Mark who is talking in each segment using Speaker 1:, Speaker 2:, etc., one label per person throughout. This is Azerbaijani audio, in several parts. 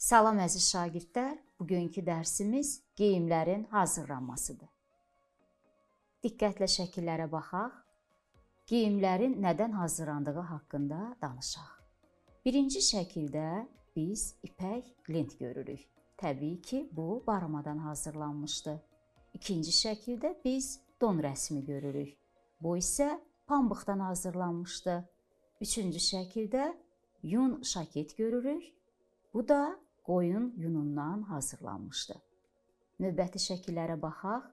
Speaker 1: Salam əziz şagirdlər, bugünkü dərsimiz geyimlərin hazırlanmasıdır. Diqqətlə şəkillərə baxaq, geyimlərin nədən hazırlandığı haqqında danışaq. Birinci şəkildə biz ipək lent görürük. Təbii ki, bu baramadan hazırlanmışdı. İkinci şəkildə biz don rəsmi görürük. Bu isə pambıqdan hazırlanmışdı. Üçüncü şəkildə yun şaket görürük. Bu da qoyun yunundan hazırlanmışdı. Növbəti şəkillərə baxaq.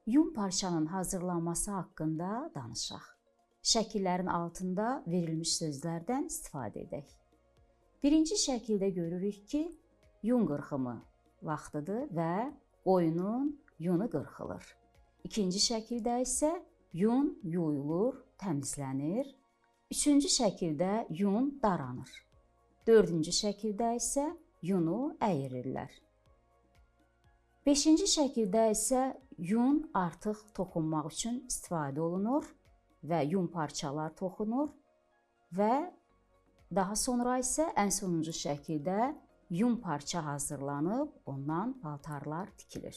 Speaker 1: Yun parçanın hazırlanması haqqında danışaq. Şəkillərin altında verilmiş sözlərdən istifadə edək. Birinci şəkildə görürük ki, yun qırxımı vaxtıdır və qoyunun yunu qırxılır. İkinci şəkildə isə yun yuyulur, təmizlənir. Üçüncü şəkildə yun daranır. Dördüncü şəkildə isə yunu əyirirlər. Beşinci şəkildə isə yun artıq toxunmaq üçün istifadə olunur və yun parçalar toxunur və daha sonra isə ən sonuncu şəkildə yun parça hazırlanıb, ondan paltarlar tikilir.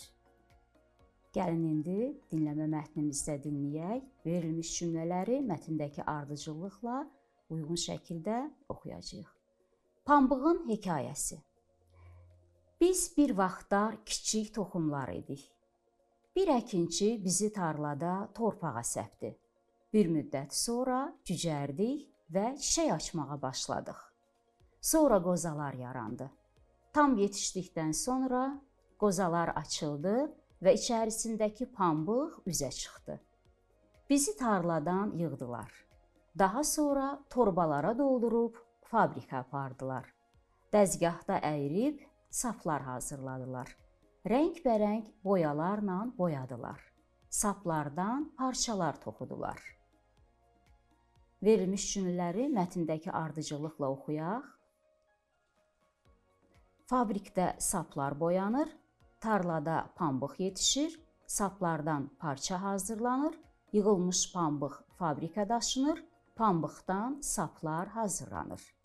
Speaker 1: Gəlin indi dinləmə mətnimizdə dinləyək, verilmiş cümlələri mətndəki ardıcıllıqla uyğun şəkildə oxuyacağıq. Pambığın hekayəsi. Biz bir vaxtlar kiçik toxumlar idik. Bir əkinçi bizi tarlada torpağa səpdi. Bir müddət sonra cücərdik və çiçək açmağa başladıq. Sonra qozalar yarandı. Tam yetişdikdən sonra qozalar açıldı və içərisindəki pambıq üzə çıxdı. Bizi tarladan yığdılar. Daha sonra torbalara doldurub fabrikə apardılar. Dəzgahda əyirib saplar hazırladılar. Rəngbərəng boyalarla boyadılar. Saplardan parçalar toxudular. Verilmiş cümlələri mətndəki ardıcıllıqla oxuyaq. Fabrikdə saplar boyanır, tarlada pambıq yetişir, saplardan parça hazırlanır, yığılmış pambıq fabrikə daşınır, pambıqdan saplar hazırlanır.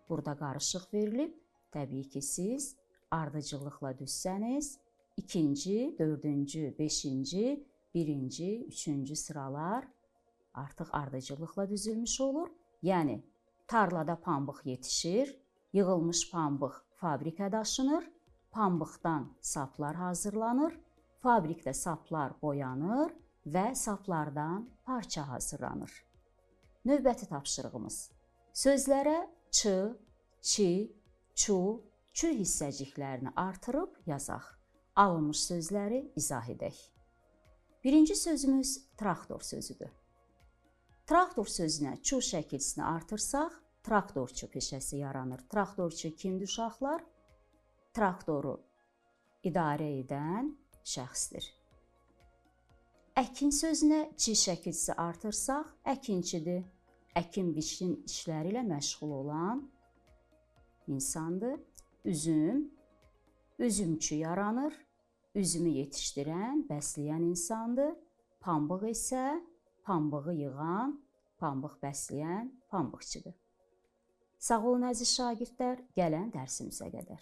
Speaker 1: Burada qarışıq verilib, təbii ki, siz ardıcıllıqla düzsəniz, ikinci, dördüncü, beşinci, birinci, üçüncü sıralar artıq ardıcıllıqla düzülmüş olur. Yəni, tarlada pambıq yetişir, yığılmış pambıq fabrikə daşınır, pambıqdan saplar hazırlanır, fabrikdə saplar boyanır və saplardan parça hazırlanır. Növbəti tapşırığımız. Sözlərə çı, çi, çu, çü hissəciklərini artırıb yazaq. Alınmış sözləri izah edək. Birinci sözümüz traktor sözüdür. Traktor sözünə çu şəkilsini artırsaq, traktorçu peşəsi yaranır. Traktorçu kimdir uşaqlar? Traktoru idarə edən şəxsdir. Əkin sözünə çi şəkilsi artırsaq, əkinçidir. Əkin-biçin işləri ilə məşğul olan insandır. Üzüm, üzümçü yaranır. Üzümü yetişdirən, bəsləyən insandır. Pambıq isə pambığı yığan, pambıq bəsləyən pambıqçıdır. Sağ olun əziz şagirdlər, gələn dərsimizə qədər.